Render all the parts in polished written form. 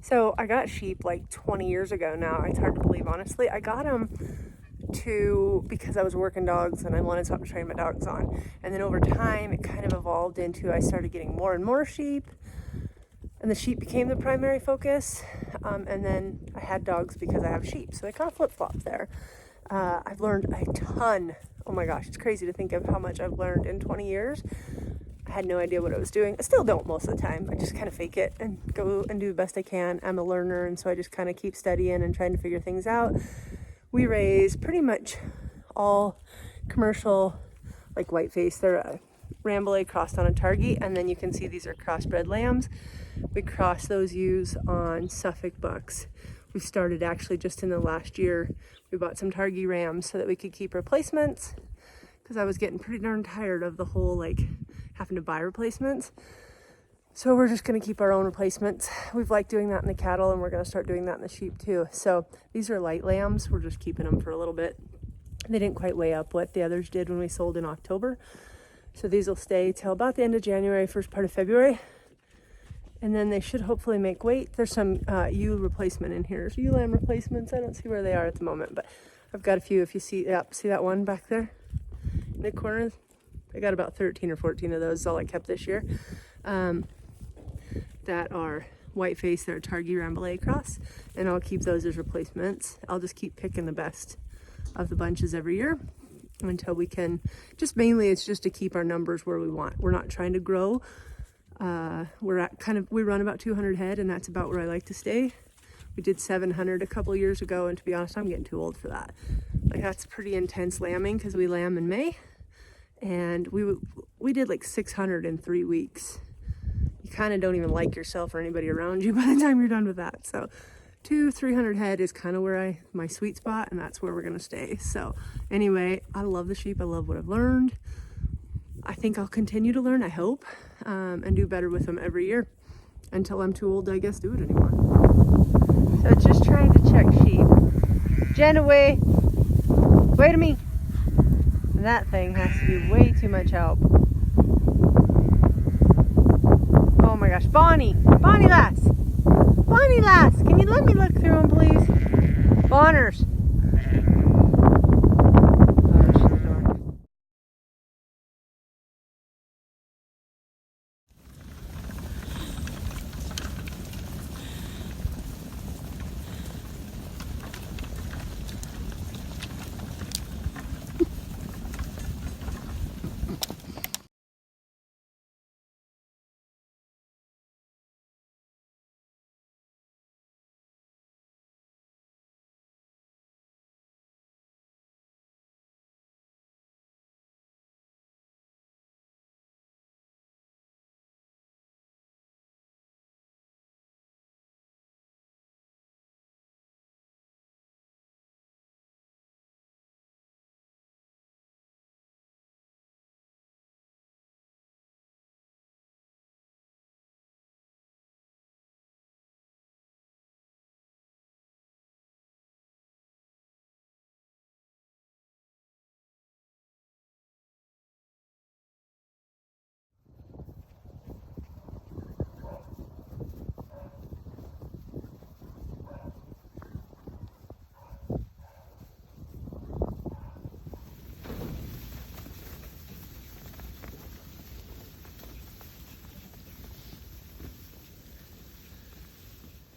So I got sheep like 20 years ago now. It's hard to believe, honestly. I got them because I was working dogs and I wanted something to train my dogs on. And then over time, it kind of evolved into I started getting more and more sheep, and the sheep became the primary focus. And then I had dogs because I have sheep. So they kind of flip-flopped there. I've learned a ton. Oh my gosh, it's crazy to think of how much I've learned in 20 years. I had no idea what I was doing. I still don't most of the time. I just kind of fake it and go and do the best I can. I'm a learner, and so I just kind of keep studying and trying to figure things out. We raise pretty much all commercial, like whiteface. They're a Rambouillet crossed on a Targhee, and then you can see these are crossbred lambs. We cross those ewes on Suffolk bucks. We started actually just in the last year. We bought some Targhee rams so that we could keep replacements, because I was getting pretty darn tired of the whole like having to buy replacements. So we're just going to keep our own replacements. We've liked doing that in the cattle, and we're going to start doing that in the sheep too. So these are light lambs. We're just keeping them for a little bit. They didn't quite weigh up what the others did when we sold in October. So these will stay till about the end of January, first part of February. And then they should hopefully make weight. There's some ewe replacement in here. There's ewe lamb replacements. I don't see where they are at the moment, but I've got a few. If you see, see that one back there in the corner? I got about 13 or 14 of those. Is all I kept this year. That are whiteface. They're a Targhee Rambouillet cross, and I'll keep those as replacements. I'll just keep picking the best of the bunches every year until we can. Just mainly, it's just to keep our numbers where we want. We're not trying to grow. We run about 200 head, and that's about where I like to stay. We did 700 a couple years ago, and to be honest, I'm getting too old for that. Like, that's pretty intense lambing because we lamb in May, and we did like 600 in 3 weeks. You kind of don't even like yourself or anybody around you by the time you're done with that. So 200-300 head is kind of where my sweet spot, and that's where we're gonna stay. So anyway, I love the sheep. I love what I've learned. I think I'll continue to learn, I hope, and do better with them every year until I'm too old, I guess, to do it anymore. So just trying to check sheep. Jen, away. Wait a me. That thing has to be way too much help. Oh my gosh, Bonnie lass, can you let me look through them, please? Bonners.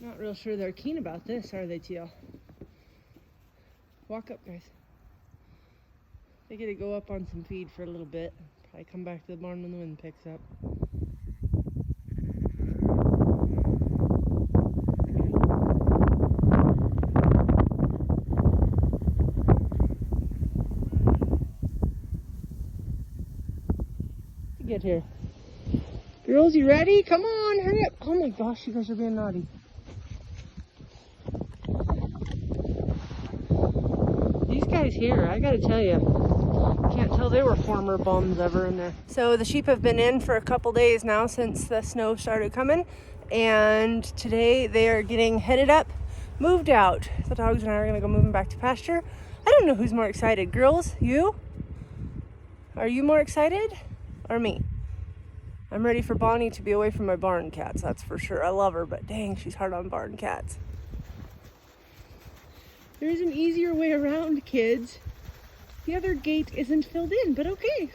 Not real sure they're keen about this, are they, Teal? Walk up, guys. They get to go up on some feed for a little bit. Probably come back to the barn when the wind picks up. Get here. Girls, you ready? Come on, hurry up. Oh my gosh, you guys are being naughty. These guys here, I gotta tell you, can't tell they were former bums ever in there. So the sheep have been in for a couple days now since the snow started coming, and today they are getting headed up, moved out. The dogs and I are gonna go moving back to pasture. I don't know who's more excited. Girls, you? Are you more excited or me? I'm ready for Bonnie to be away from my barn cats, that's for sure. I love her, but dang, she's hard on barn cats. There's an easier way around, kids. The other gate isn't filled in, but okay.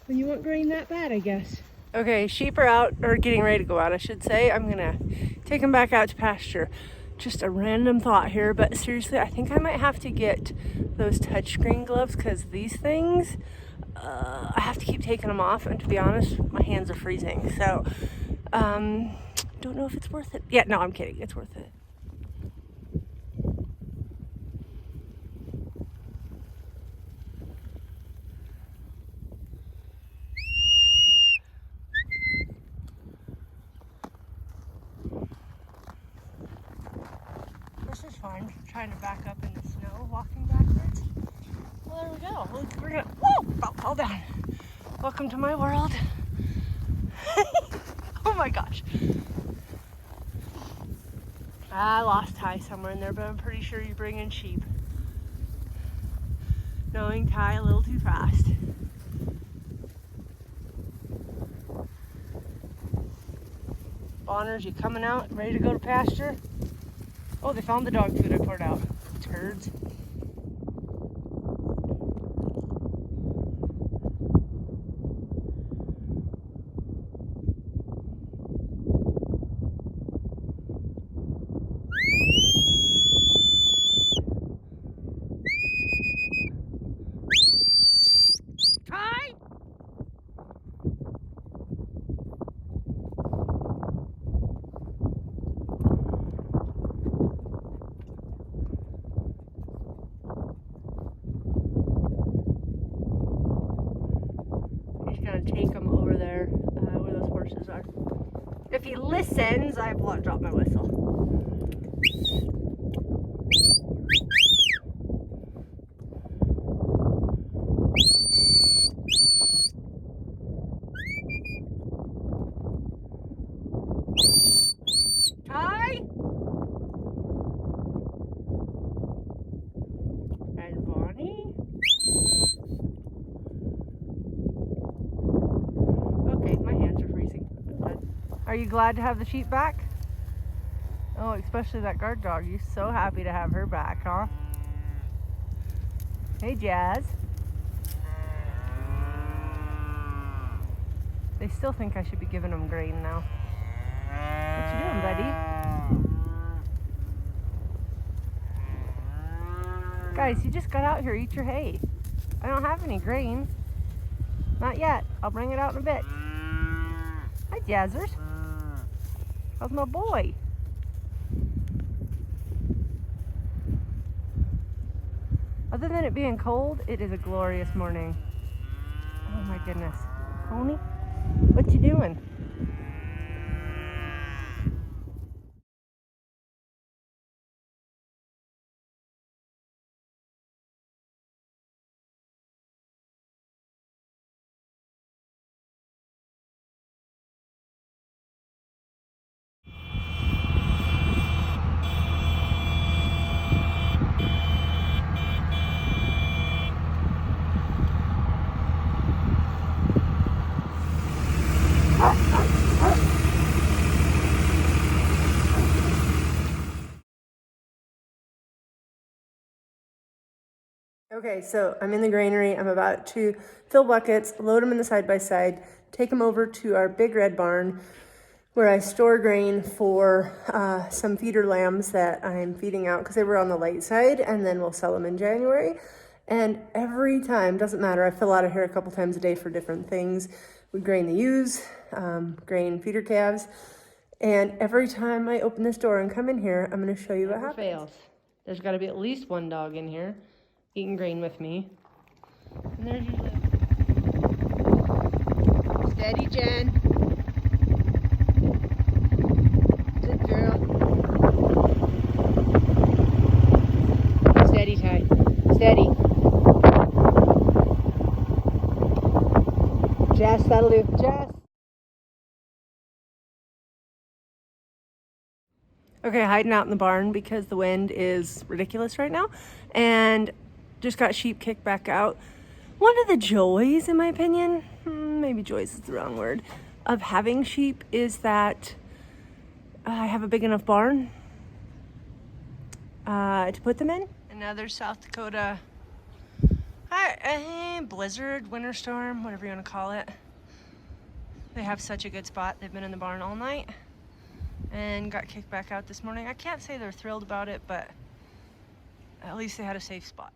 When you want grain that bad, I guess. Okay, sheep are out, or getting ready to go out, I should say. I'm gonna take them back out to pasture. Just a random thought here, but seriously, I think I might have to get those touchscreen gloves because these things, I have to keep taking them off, and to be honest, my hands are freezing. So, don't know if it's worth it. Yeah, no, I'm kidding. It's worth it. This is fun, trying to back up in the snow, walking backwards. Well, there we go. We're gonna, whoa, about fall down. Welcome to my world. Oh my gosh. I lost Ty somewhere in there, but I'm pretty sure you bring in sheep. Knowing Ty a little too fast. Bonners, you coming out, ready to go to pasture? Oh, they found the dog food I poured out. Turds. Ty! Gonna take him over there where those horses are. If he listens, I will drop my whistle. Ty? And Bonnie? Okay, my hands are freezing. Are you glad to have the sheep back? Oh, especially that guard dog. You're so happy to have her back, huh? Hey, Jazz. They still think I should be giving them grain now. What you doing, buddy? Guys, you just got out here. Eat your hay. I don't have any grain. Not yet. I'll bring it out in a bit. Hi, Jazzers. How's my boy? Other than it being cold, it is a glorious morning. Oh my goodness. Pony, what you doing? Okay, so I'm in the granary. I'm about to fill buckets, load them in the side-by-side, take them over to our big red barn where I store grain for some feeder lambs that I'm feeding out because they were on the light side, and then we'll sell them in January. And every time, doesn't matter, I fill out of here a couple times a day for different things. We grain the ewes, grain feeder calves, and every time I open this door and come in here, I'm going to show you what happens. Fails. There's got to be at least one dog in here eating grain with me. And there's usually... Steady, Jen. Good girl. Steady, Ty. Steady. Jess, that'll do. Jess. Okay, hiding out in the barn because the wind is ridiculous right now. And just got sheep kicked back out. One of the joys, in my opinion, maybe joys is the wrong word, of having sheep is that I have a big enough barn to put them in. Another South Dakota blizzard, winter storm, whatever you want to call it. They have such a good spot. They've been in the barn all night and got kicked back out this morning. I can't say they're thrilled about it, but at least they had a safe spot.